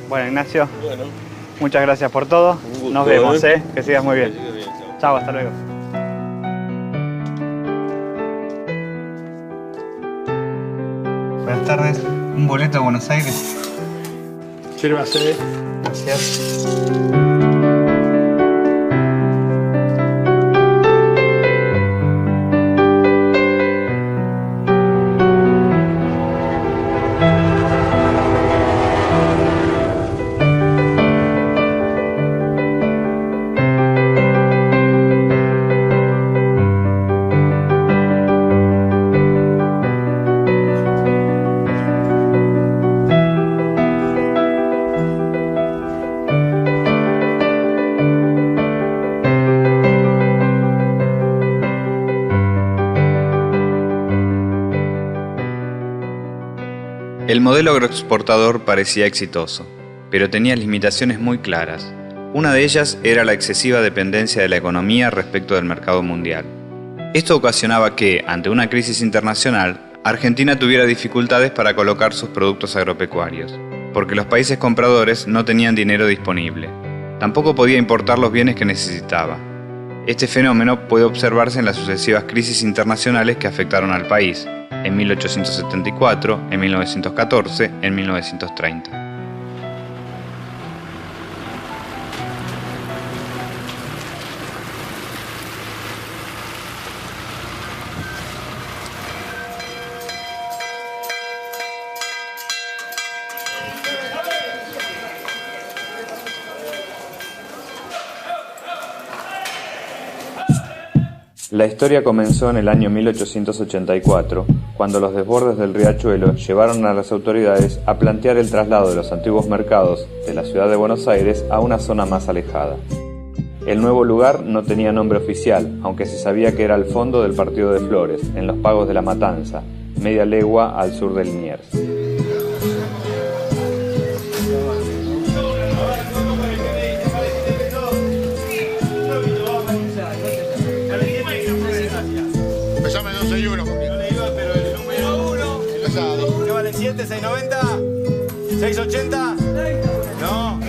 Bueno, Ignacio, Bueno, muchas gracias por todo. un gusto, Nos vemos, que sigas muy bien. Que siga bien, chao. Chao, hasta luego. Buenas tardes. Un boleto a Buenos Aires. Sírvase. Gracias. El modelo agroexportador parecía exitoso, pero tenía limitaciones muy claras. Una de ellas era la excesiva dependencia de la economía respecto del mercado mundial. Esto ocasionaba que, ante una crisis internacional, Argentina tuviera dificultades para colocar sus productos agropecuarios, porque los países compradores no tenían dinero disponible. Tampoco podía importar los bienes que necesitaba. Este fenómeno puede observarse en las sucesivas crisis internacionales que afectaron al país, en 1874, en 1914, en 1930. La historia comenzó en el año 1884, cuando los desbordes del riachuelo llevaron a las autoridades a plantear el traslado de los antiguos mercados de la ciudad de Buenos Aires a una zona más alejada. El nuevo lugar no tenía nombre oficial, aunque se sabía que era el fondo del partido de Flores, en los Pagos de la Matanza, media legua al sur de Liniers. Pesame 12 y 1. No le iba, pero el número 1. ¿Qué vale? ¿7, 690? ¿680? No.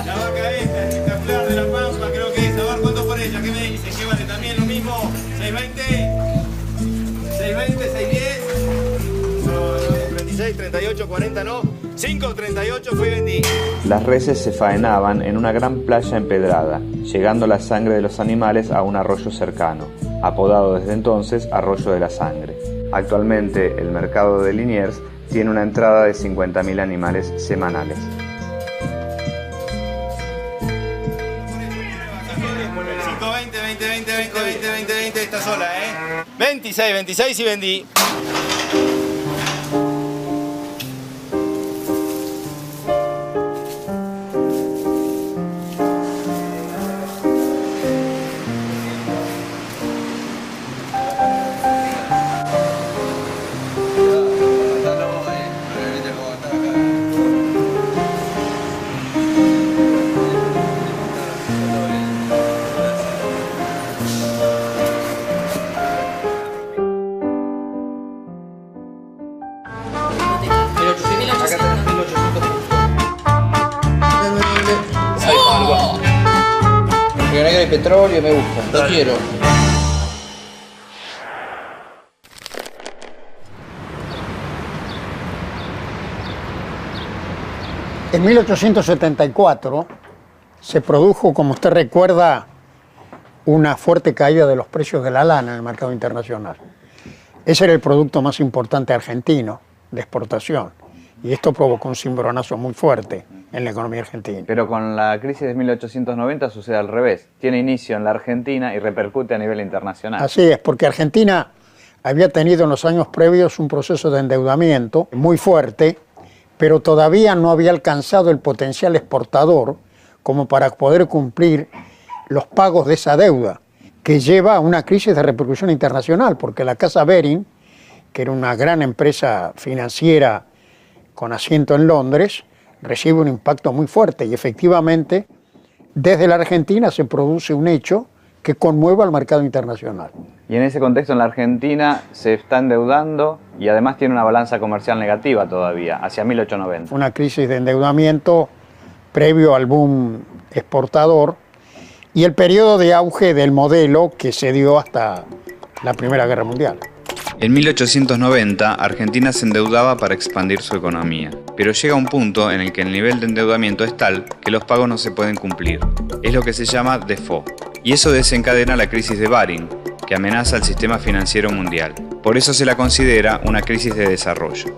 La vaca esta, espectacular de La Pampa, creo que es. A ver, ¿cuánto por ella? ¿Qué me dice? ¿Qué vale? ¿También lo mismo? ¿620? ¿620? ¿610? No, 36, 38, 40, no. 5, 38 fui y vendí. Las reses se faenaban en una gran playa empedrada, llegando la sangre de los animales a un arroyo cercano, apodado desde entonces Arroyo de la Sangre. Actualmente, el mercado de Liniers tiene una entrada de 50.000 animales semanales. 5, 20, 20, 20, 20, 20, 20, 20, está sola, 26, 26 y vendí. De petróleo me gusta, lo quiero. En 1874 se produjo, como usted recuerda, una fuerte caída de los precios de la lana en el mercado internacional. Ese era el producto más importante argentino de exportación. Y esto provocó un cimbronazo muy fuerte en la economía argentina. Pero con la crisis de 1890 sucede al revés. Tiene inicio en la Argentina y repercute a nivel internacional. Así es, porque Argentina había tenido en los años previos un proceso de endeudamiento muy fuerte, pero todavía no había alcanzado el potencial exportador como para poder cumplir los pagos de esa deuda, que lleva a una crisis de repercusión internacional, porque la Casa Bering, que era una gran empresa financiera con asiento en Londres, recibe un impacto muy fuerte y efectivamente desde la Argentina se produce un hecho que conmueve al mercado internacional. Y en ese contexto en la Argentina se está endeudando y además tiene una balanza comercial negativa todavía, hacia 1890. Una crisis de endeudamiento previo al boom exportador y el periodo de auge del modelo que se dio hasta la Primera Guerra Mundial. En 1890, Argentina se endeudaba para expandir su economía, pero llega un punto en el que el nivel de endeudamiento es tal que los pagos no se pueden cumplir. Es lo que se llama default, y eso desencadena la crisis de Baring, que amenaza al sistema financiero mundial. Por eso se la considera una crisis de desarrollo.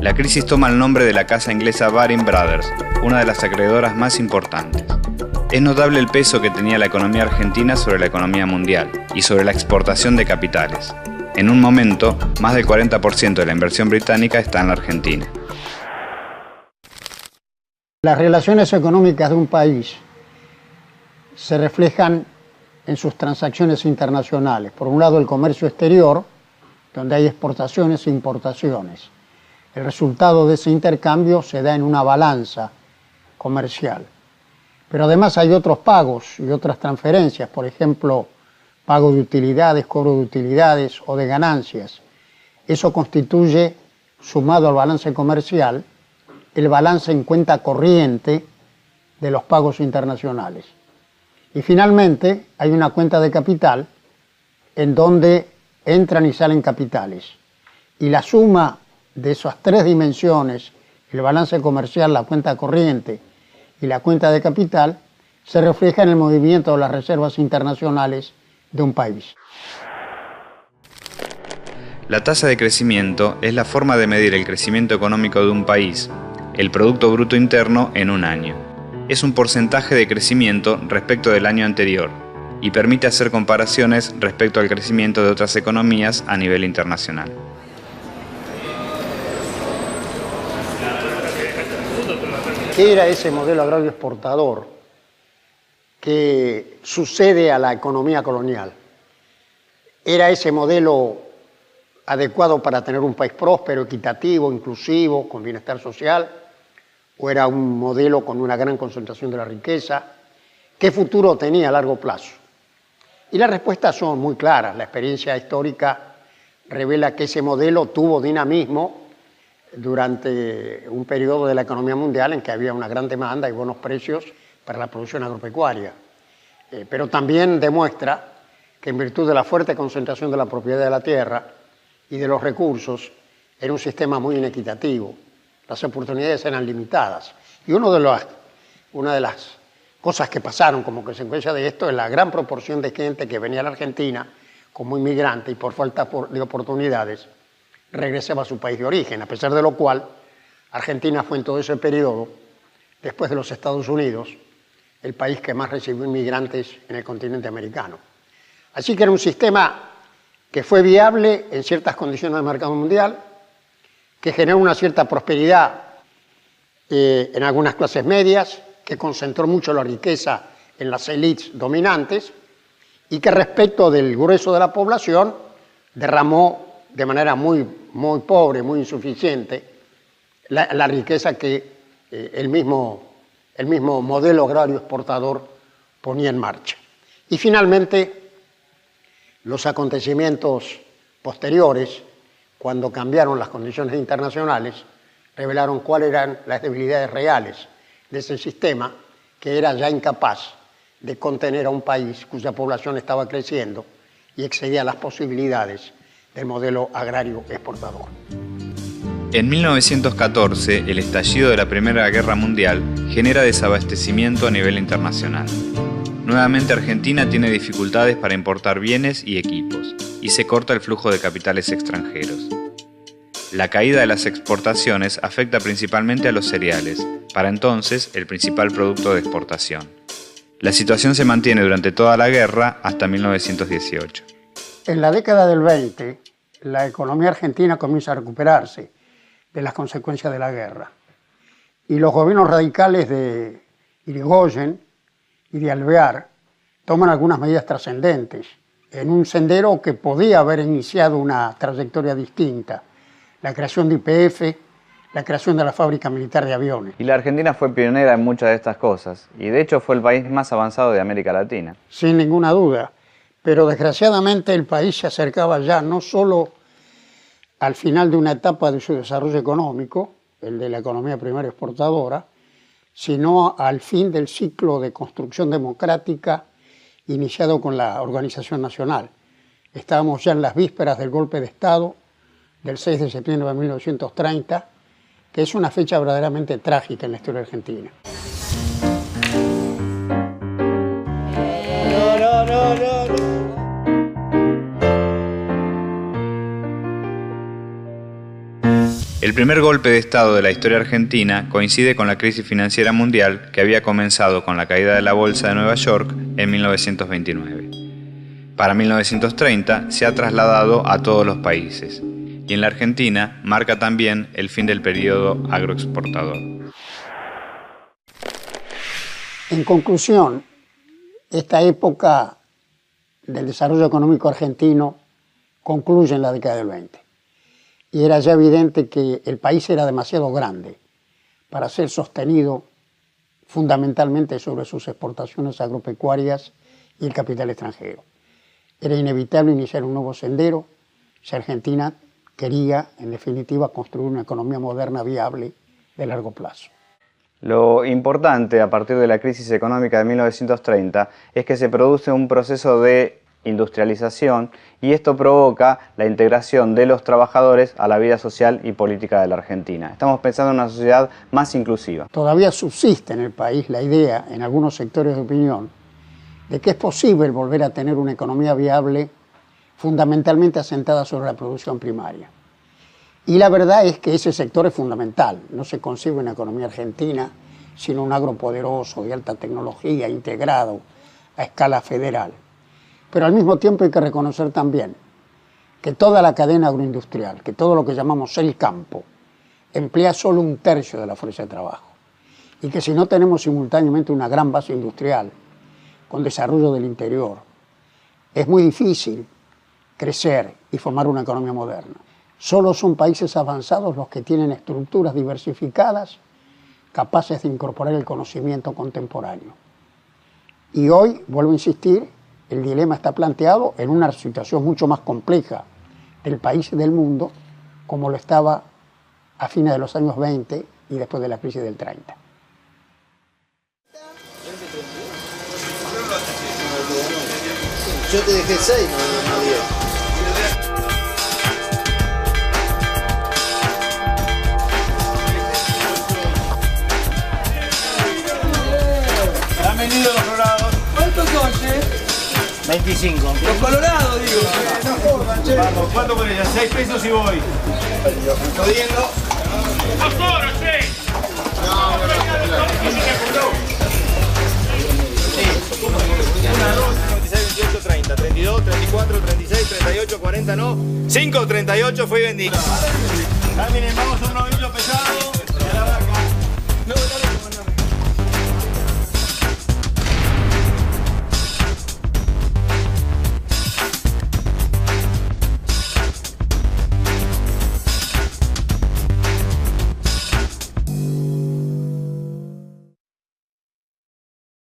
La crisis toma el nombre de la casa inglesa Baring Brothers, una de las acreedoras más importantes. Es notable el peso que tenía la economía argentina sobre la economía mundial y sobre la exportación de capitales. En un momento, más del 40% de la inversión británica está en la Argentina. Las relaciones económicas de un país se reflejan en sus transacciones internacionales. Por un lado, el comercio exterior, donde hay exportaciones e importaciones. El resultado de ese intercambio se da en una balanza comercial. Pero además hay otros pagos y otras transferencias, por ejemplo, pago de utilidades, cobro de utilidades o de ganancias. Eso constituye, sumado al balance comercial, el balance en cuenta corriente de los pagos internacionales. Y finalmente hay una cuenta de capital en donde entran y salen capitales. Y la suma de esas tres dimensiones, el balance comercial, la cuenta corriente y la cuenta de capital, se refleja en el movimiento de las reservas internacionales de un país. La tasa de crecimiento es la forma de medir el crecimiento económico de un país, el Producto Bruto Interno, en un año. Es un porcentaje de crecimiento respecto del año anterior y permite hacer comparaciones respecto al crecimiento de otras economías a nivel internacional. ¿Qué era ese modelo agrario exportador que sucede a la economía colonial? ¿Era ese modelo adecuado para tener un país próspero, equitativo, inclusivo, con bienestar social? ¿O era un modelo con una gran concentración de la riqueza? ¿Qué futuro tenía a largo plazo? Y las respuestas son muy claras. La experiencia histórica revela que ese modelo tuvo dinamismo durante un periodo de la economía mundial en que había una gran demanda y buenos precios para la producción agropecuaria. Pero también demuestra que en virtud de la fuerte concentración de la propiedad de la tierra y de los recursos, era un sistema muy inequitativo. Las oportunidades eran limitadas. Y una de las cosas que pasaron como consecuencia de esto es la gran proporción de gente que venía a la Argentina como inmigrante y por falta de oportunidades regresaba a su país de origen, a pesar de lo cual Argentina fue en todo ese periodo, después de los Estados Unidos, el país que más recibió inmigrantes en el continente americano. Así que era un sistema que fue viable en ciertas condiciones del mercado mundial, que generó una cierta prosperidad en algunas clases medias, que concentró mucho la riqueza en las élites dominantes y que respecto del grueso de la población derramó de manera muy pobre, muy insuficiente, la riqueza que el mismo modelo agrario exportador ponía en marcha. Y finalmente, los acontecimientos posteriores, cuando cambiaron las condiciones internacionales, revelaron cuáles eran las debilidades reales de ese sistema, que era ya incapaz de contener a un país cuya población estaba creciendo y excedía las posibilidades del modelo agrario exportador. En 1914, el estallido de la Primera Guerra Mundial genera desabastecimiento a nivel internacional. Nuevamente Argentina tiene dificultades para importar bienes y equipos, y se corta el flujo de capitales extranjeros. La caída de las exportaciones afecta principalmente a los cereales, para entonces el principal producto de exportación. La situación se mantiene durante toda la guerra hasta 1918. En la década del 20, la economía argentina comienza a recuperarse de las consecuencias de la guerra. Y los gobiernos radicales de Irigoyen y de Alvear toman algunas medidas trascendentes en un sendero que podía haber iniciado una trayectoria distinta. La creación de YPF, la creación de la fábrica militar de aviones. Y la Argentina fue pionera en muchas de estas cosas, y de hecho fue el país más avanzado de América Latina. Sin ninguna duda, Pero desgraciadamente el país se acercaba ya no solo al final de una etapa de su desarrollo económico, el de la economía primaria exportadora, sino al fin del ciclo de construcción democrática iniciado con la Organización Nacional. Estábamos ya en las vísperas del golpe de Estado del 6 de septiembre de 1930, que es una fecha verdaderamente trágica en la historia argentina. El primer golpe de Estado de la historia argentina coincide con la crisis financiera mundial que había comenzado con la caída de la Bolsa de Nueva York en 1929. Para 1930 se ha trasladado a todos los países y en la Argentina marca también el fin del periodo agroexportador. En conclusión, esta época del desarrollo económico argentino concluye en la década del 20. Y era ya evidente que el país era demasiado grande para ser sostenido fundamentalmente sobre sus exportaciones agropecuarias y el capital extranjero. Era inevitable iniciar un nuevo sendero si Argentina quería, en definitiva, construir una economía moderna viable de largo plazo. Lo importante a partir de la crisis económica de 1930 es que se produce un proceso de industrialización y esto provoca la integración de los trabajadores a la vida social y política de la Argentina. Estamos pensando en una sociedad más inclusiva. Todavía subsiste en el país la idea, en algunos sectores de opinión, de que es posible volver a tener una economía viable fundamentalmente asentada sobre la producción primaria. Y la verdad es que ese sector es fundamental. No se concibe una economía argentina sino un agro poderoso, de alta tecnología, integrado a escala federal. Pero al mismo tiempo hay que reconocer también que toda la cadena agroindustrial, que todo lo que llamamos el campo, emplea solo 1/3 de la fuerza de trabajo. Y que si no tenemos simultáneamente una gran base industrial con desarrollo del interior, es muy difícil crecer y formar una economía moderna. Solo son países avanzados los que tienen estructuras diversificadas capaces de incorporar el conocimiento contemporáneo. Y hoy, vuelvo a insistir, el dilema está planteado en una situación mucho más compleja del país y del mundo, como lo estaba a fines de los años 20 y después de la crisis del 30. Yo te dejé 6, no 10. Han venido los colorados. ¿Cuántos son, 25. Los colorados, digo. Vamos, ¿cuánto por ella? 6 pesos y voy. Jodiendo. ¡Los toros, che! Una, 2, 56, 28, 30, 32, 34, 36, 38, 40, no. 5, 38 fue vendido. Miren, vamos a un novillo pesado.